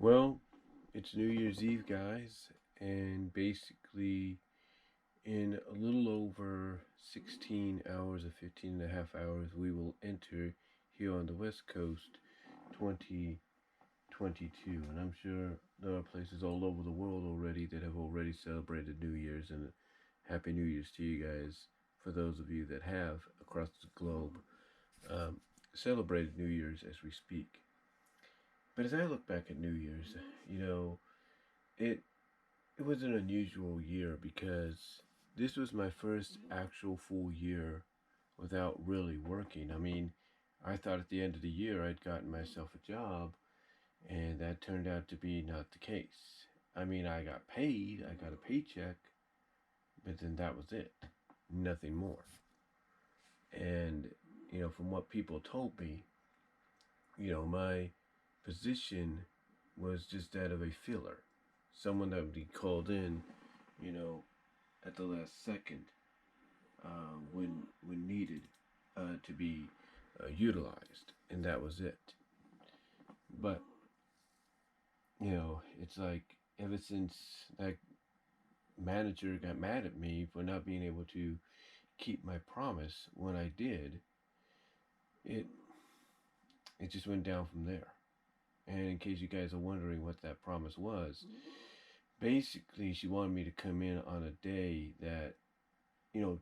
Well, it's New Year's Eve, guys, and basically, in a little over 16 hours or 15 and a half hours, we will enter here on the West Coast 2022. And I'm sure there are places all over the world already that have already celebrated New Year's, and Happy New Year's to you guys for those of you that have across the globe um, celebrated New Year's as we speak. But as I look back at New Year's, you know, it It was an unusual year because this was my first actual full year without really working. I mean, I thought at the end of the year I'd gotten myself a job, and that turned out to be not the case. I mean, I got paid, I got a paycheck, but then that was it. Nothing more. And, from what people told me, my position was just that of a filler. Someone that would be called in, you know, at the last second when needed to be utilized, and that was it. But it's like ever since that manager got mad at me for not being able to keep my promise when I did, it it just went down from there. And in case you guys are wondering what that promise was, basically she wanted me to come in on a day that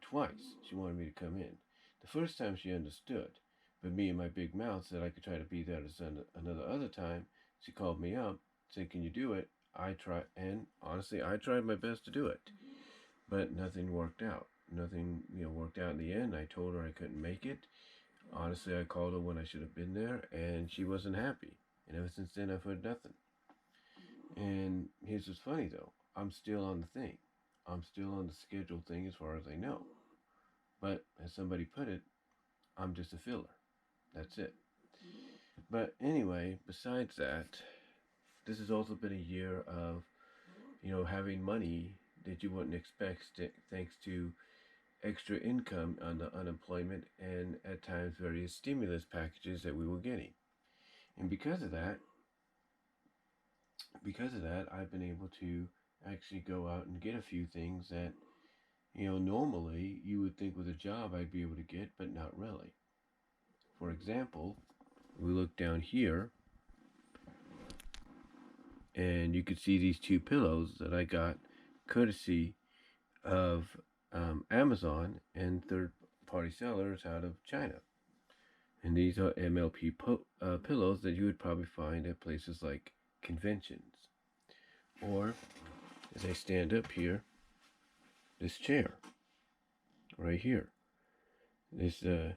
twice she wanted me to come in. The first time she understood, but me and my big mouth said I could try to be there to send another other time. She called me up, said, "Can you do it?" I tried, and honestly, I tried my best to do it, but nothing worked out. Nothing, worked out in the end. I told her I couldn't make it. Honestly, I called her when I should have been there, and she wasn't happy. And ever since then, I've heard nothing. And here's what's funny though: I'm still on the thing. I'm still on the scheduled thing as far as I know. But as somebody put it, I'm just a filler. That's it. But anyway, besides that, this has also been a year of, having money that you wouldn't expect thanks to extra income on the unemployment and at times various stimulus packages that we were getting. And because of that, I've been able to actually go out and get a few things that, normally you would think with a job I'd be able to get, but not really. For example, we look down here and you could see these two pillows that I got courtesy of Amazon and third-party sellers out of China. And these are MLP pillows that you would probably find at places like conventions. Or, as I stand up here, this chair right here. This uh,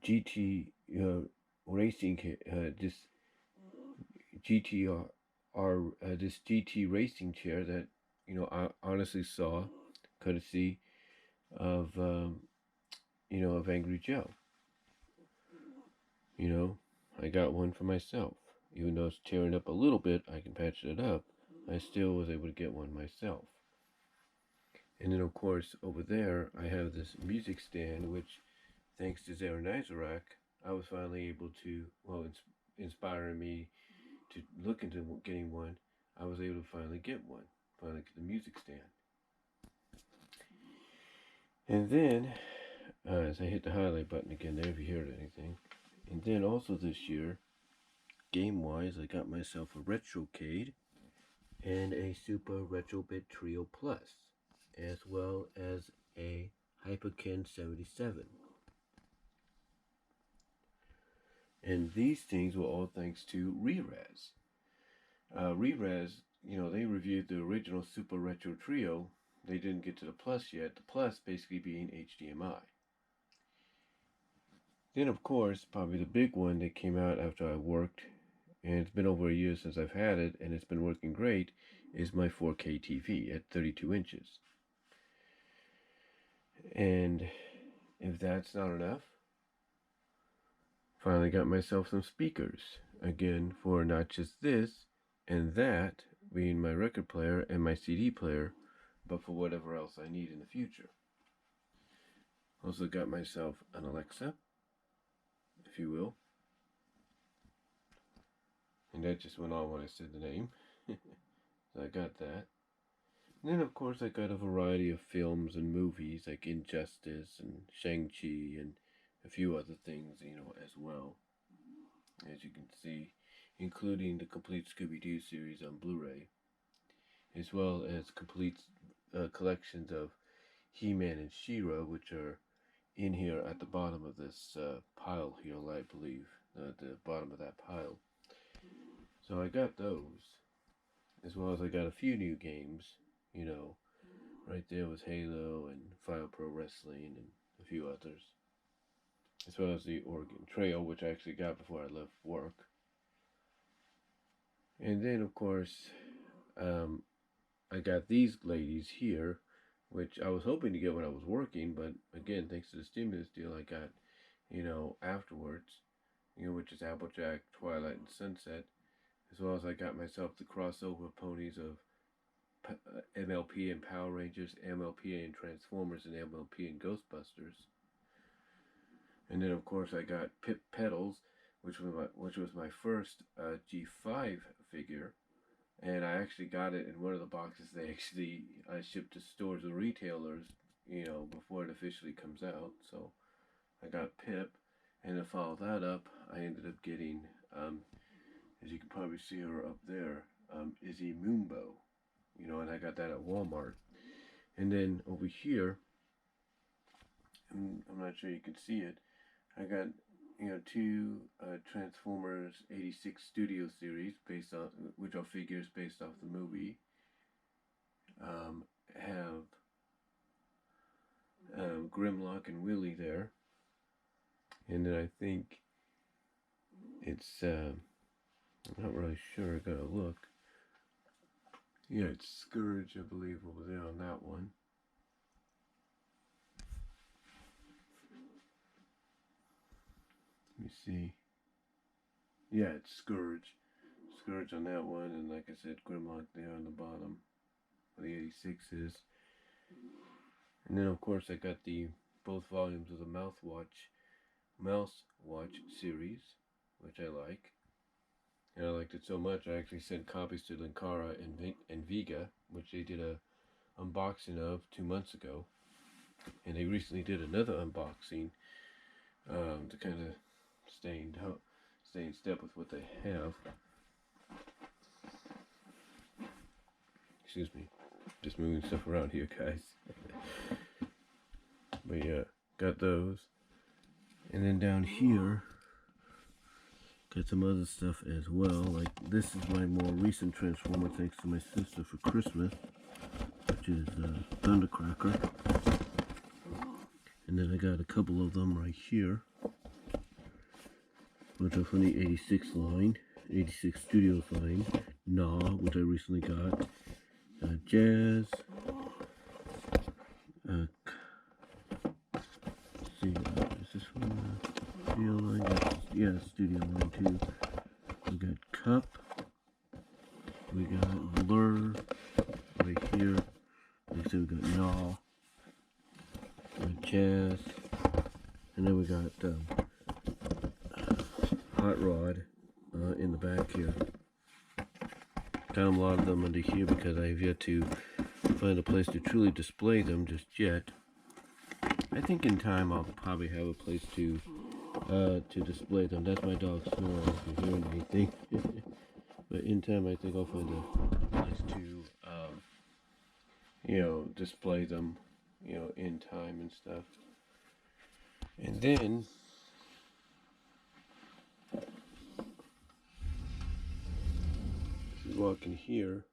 GT racing, this GTR, this GT racing chair that I honestly saw, courtesy of of Angry Joe. I got one for myself. Even though it's tearing up a little bit, I can patch it up. I still was able to get one myself. And then, of course, over there, I have this music stand, which, thanks to Zaranizarak, I was finally able to, well, it's inspiring me to look into getting one. I was able to finally get one, finally get the music stand. And then, as I hit the highlight button again there, if you heard anything. And then also this year, game-wise, I got myself a Retrocade and a Super Retrobit Trio Plus, as well as a Hyperkin 77. And these things were all thanks to Re-Res. Re-Res, they reviewed the original Super Retro Trio. They didn't get to the Plus yet, the Plus basically being HDMI. Then, of course, probably the big one that came out after I worked, and it's been over a year since I've had it, and it's been working great, is my 4K TV at 32 inches. And if that's not enough, finally got myself some speakers. Again, for not just this and that, being my record player and my CD player, but for whatever else I need in the future. Also got myself an Alexa, if you will. And that just went on when I said the name. So I got that. And then, of course, I got a variety of films and movies like Injustice and Shang-Chi and a few other things, as well, as you can see, including the complete Scooby-Doo series on Blu-ray, as well as complete collections of He-Man and She-Ra, which are in here at the bottom of this pile here, I believe, the bottom of that pile. So I got those, as well as I got a few new games, right there was Halo and Fire Pro Wrestling and a few others, as well as the Oregon Trail, which I actually got before I left work. And then, of course, I got these ladies here, which I was hoping to get when I was working, but again, thanks to the stimulus deal I got, afterwards, which is Applejack, Twilight, and Sunset, as well as I got myself the crossover ponies of MLP and Power Rangers, MLP and Transformers, and MLP and Ghostbusters. And then, of course, I got Pip Pedals, which was my first G5 figure, and I actually got it in one of the boxes they actually shipped to stores and retailers, before it officially comes out. So I got Pip, and to follow that up, I ended up getting, as you can probably see her up there, Izzy Moonbow, and I got that at Walmart. And then over here, I'm not sure you can see it, I got, two Transformers 86 Studio Series which are figures based off the movie. Have Grimlock and Willie there. And then I think it's, I'm not really sure, I gotta look. Yeah, it's Scourge, I believe, over there on that one. Let me see. Yeah, it's Scourge. Scourge on that one, and like I said, Grimlock there on the bottom where the 86s. And then, of course, I got both volumes of the Mouse Watch series, which I like. And I liked it so much, I actually sent copies to Linkara and Vega, which they did a unboxing of 2 months ago. And they recently did another unboxing to kind of stay in step with what they have. Excuse me, just moving stuff around here, guys. But yeah, got those. And then down here, got some other stuff as well. Like, this is my more recent Transformer, thanks to my sister for Christmas, which is Thundercracker. And then I got a couple of them right here, which are from the 86 line, 86 Studios line. Which I recently got. Jazz. Let's see, is this from the studio line? Yeah, studio line too. We got Cup. We got Blur right here. Like I said, we got Gnaw. We got Jazz. And then we got Hot Rod in the back here. Got a lot of them under here because I have yet to find a place to truly display them just yet. I think in time I'll probably have a place to display them. That's my dog snoring if you're hearing anything. But in time I think I'll find a place to display them, in time and stuff. And then walk in here,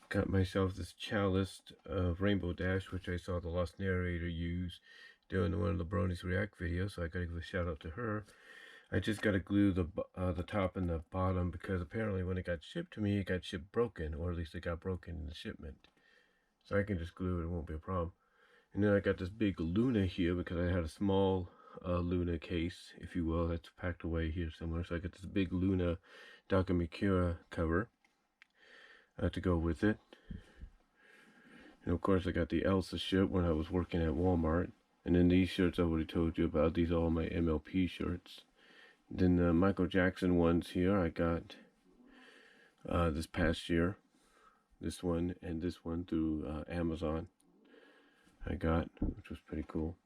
got myself this chalice of Rainbow Dash, which I saw the Lost Narrator use doing one of the Bronies React videos, so I gotta give a shout out to her. I just gotta glue the top and the bottom because apparently when it got shipped to me, it got shipped broken, or at least it got broken in the shipment. So I can just glue it, it won't be a problem. And then I got this big Luna here because I had a small Luna case, if you will, that's packed away here somewhere. So I got this big Luna Dakamikura cover to go with it. And of course I got the Elsa ship when I was working at Walmart. And then these shirts I already told you about. These are all my MLP shirts. Then the Michael Jackson ones here I got this past year. This one and this one through Amazon I got, which was pretty cool.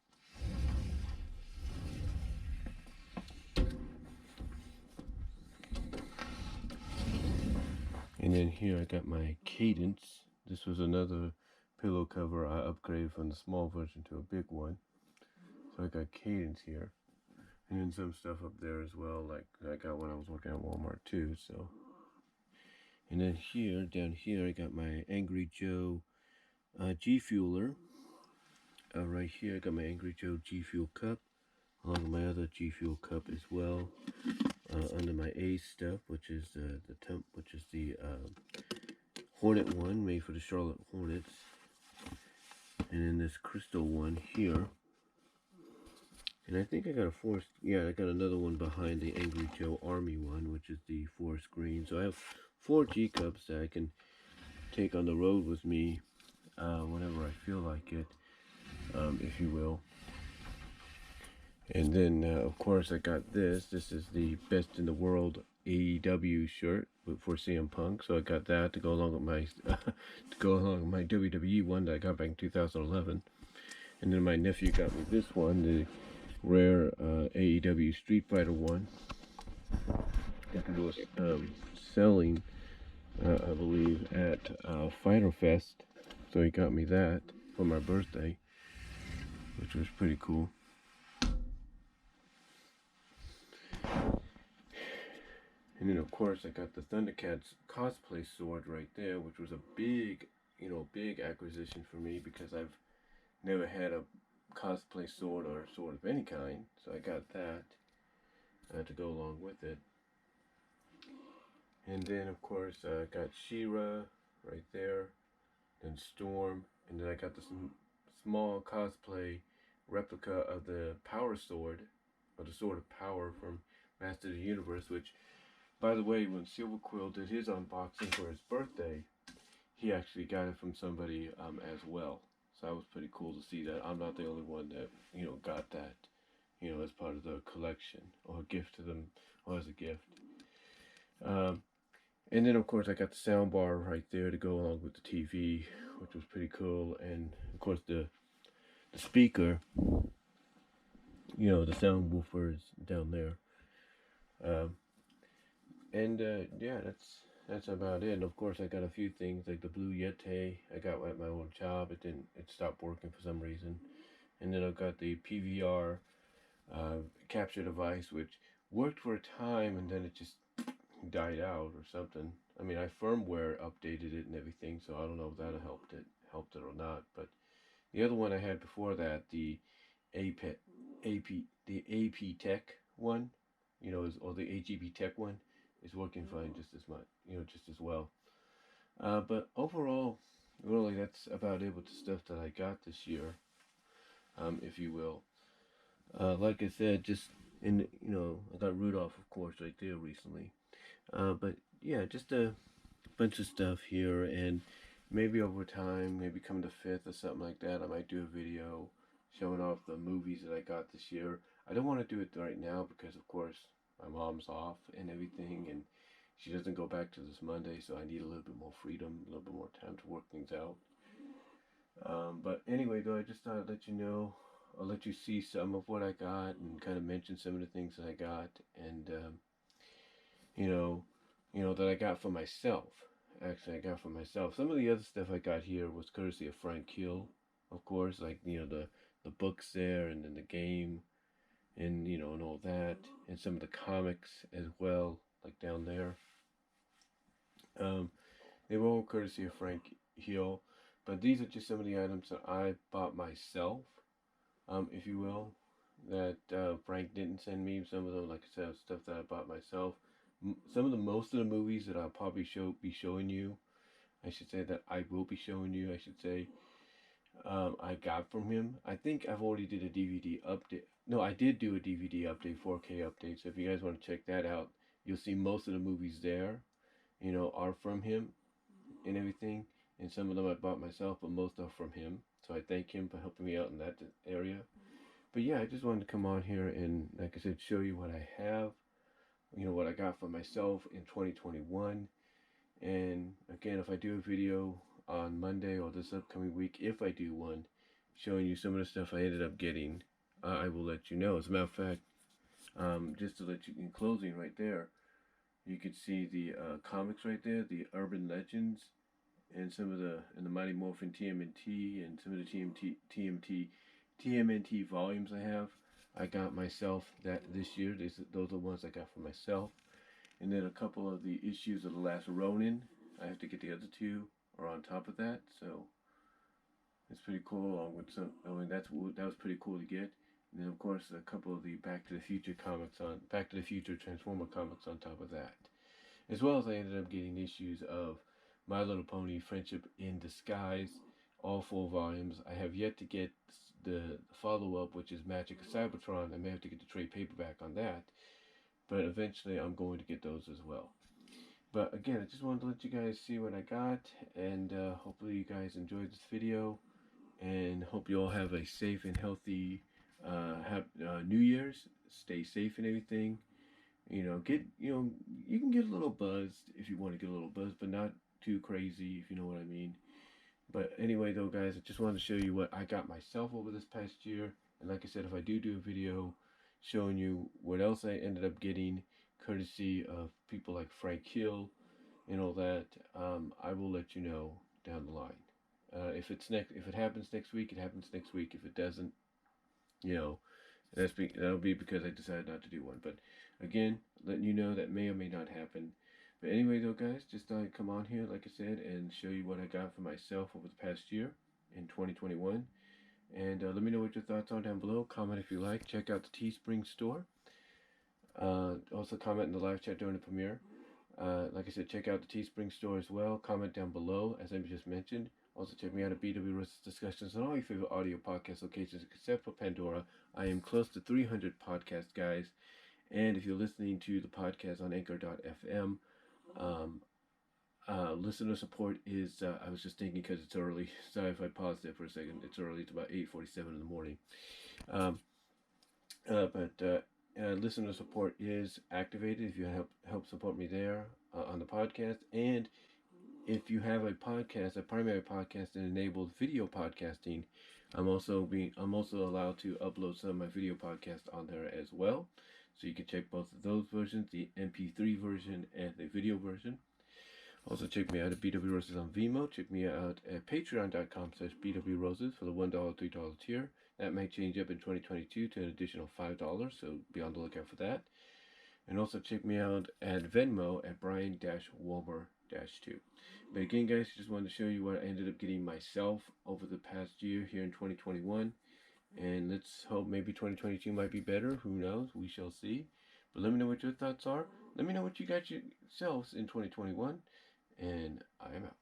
And then here I got my Cadence. This was another pillow cover I upgraded from the small version to a big one. So I got Cadence here. And then some stuff up there as well, like I got when I was working at Walmart too, so. And then here, down here, I got my Angry Joe G Fueler. Right here, I got my Angry Joe G Fuel cup, along with my other G Fuel cup as well. Under my Ace stuff, which is the Hornet one, made for the Charlotte Hornets. And then this crystal one here. And I think I got I got another one behind the Angry Joe Army one, which is the forest green. So I have 4 G cups that I can take on the road with me whenever I feel like it, if you will. And then, of course, I got this. This is the Best in the World AEW shirt for CM Punk. So I got that to go along with my my WWE one that I got back in 2011. And then my nephew got me this one, the rare AEW Street Fighter one that was selling, I believe, at Fighter Fest. So he got me that for my birthday, which was pretty cool. And then, of course, I got the Thundercats cosplay sword right there, which was a big, big acquisition for me because I've never had a cosplay sword or sword of any kind. So I got that to go along with it. And then, of course, I got She-Ra right there, then Storm, and then I got this small cosplay replica of the Power Sword, or the Sword of Power from Master of the Universe, which, by the way, when Silver Quill did his unboxing for his birthday, he actually got it from somebody as well. So that was pretty cool to see that I'm not the only one that, got that, as part of the collection or a gift to them, or as a gift. And then, of course, I got the sound bar right there to go along with the TV, which was pretty cool. And, of course, the speaker, the sound woofer is down there. Yeah, that's about it. And, of course, I got a few things like the Blue Yeti I got at my old job. It stopped working for some reason. And then I've got the PVR capture device, which worked for a time, and then it just died out or something. I mean, I firmware updated it and everything, so I don't know if that helped it or not. But the other one I had before that, the AP Tech one, or the AGB Tech one, is working fine just as much, just as well. But overall, really, that's about it with the stuff that I got this year, if you will. Like I said, just I got Rudolph, of course, right there recently. But yeah, just a bunch of stuff here, and maybe over time, maybe come the 5th or something like that, I might do a video showing off the movies that I got this year. I don't want to do it right now because, of course, my mom's off and everything, and she doesn't go back to this Monday, so I need a little bit more freedom, a little bit more time to work things out. But anyway, though, I just thought I'd let you know, I'll let you see some of what I got and kind of mention some of the things that I got, and that I got for myself. Actually, I got for myself. Some of the other stuff I got here was courtesy of Frank Hill, of course, like the books there, and then the game, and and all that, and some of the comics as well, like down there. They were all courtesy of Frank Hill, but these are just some of the items that I bought myself, if you will, that Frank didn't send me. Some of them, like I said, stuff that I bought myself. Most of the movies that I'll probably be showing you, I should say that I will be showing you, I should say, I got from him. I think I've already did a DVD update. No, I did do a DVD update, 4K update. So if you guys want to check that out, you'll see most of the movies there, are from him and everything. And some of them I bought myself, but most are from him. So I thank him for helping me out in that area. But yeah, I just wanted to come on here and, like I said, show you what I have, what I got for myself in 2021. And again, if I do a video on Monday or this upcoming week, if I do one, showing you some of the stuff I ended up getting, I will let you know. As a matter of fact, just to let you, in closing right there, you could see the comics right there, the Urban Legends, and some of the Mighty Morphin TMNT and some of the TMNT volumes I have. I got myself that this year. Those are the ones I got for myself. And then a couple of the issues of The Last Ronin. I have to get the other two are on top of that. So it's pretty cool. Along with some, I mean, that was pretty cool to get. And then of course a couple of the Back to the Future comics on Back to the Future Transformer comics on top of that. As well as I ended up getting issues of My Little Pony Friendship in Disguise, all 4 volumes. I have yet to get the follow up, which is Magic of Cybertron. I may have to get the trade paperback on that, but eventually I'm going to get those as well. But again, I just wanted to let you guys see what I got, and hopefully you guys enjoyed this video, and hope you all have a safe and healthy New Year's. Stay safe and everything. You can get a little buzzed if you want to get a little buzzed, but not too crazy, if you know what I mean. But anyway, though, guys, I just wanted to show you what I got myself over this past year. And like I said, if I do a video showing you what else I ended up getting, courtesy of people like Frank Hill and all that, I will let you know down the line. If it happens next week, it happens next week. If it doesn't, you know, that'll be because I decided not to do one. But again, letting you know that may or may not happen. But anyway, though, guys, just thought I'd come on here, like I said, and show you what I got for myself over the past year in 2021. And let me know what your thoughts are down below. Comment if you like. Check out the Teespring store. Also comment in the live chat during the premiere. Like I said, check out the Teespring store as well. Comment down below, as I just mentioned. Also, check me out at BW Rose's Discussions on all your favorite audio podcast locations except for Pandora. I am close to 300 podcasts, guys. And if you're listening to the podcast on Anchor.fm, listener support is, I was just thinking because it's early. Sorry if I paused there for a second. It's early. It's about 8:47 in the morning. Um, but listener support is activated if you help support me there on the podcast. And if you have a podcast, a primary podcast, and enabled video podcasting, I'm also allowed to upload some of my video podcasts on there as well. So you can check both of those versions, the MP3 version and the video version. Also check me out at BW Roses on VENMO. Check me out at patreon.com/BW Roses for the $1, $3 tier. That may change up in 2022 to an additional $5, so be on the lookout for that. And also check me out at Venmo at Brian-Walmer-2. But again, guys, just wanted to show you what I ended up getting myself over the past year here in 2021. And let's hope maybe 2022 might be better. Who knows? We shall see. But let me know what your thoughts are. Let me know what you got yourselves in 2021. And I am out.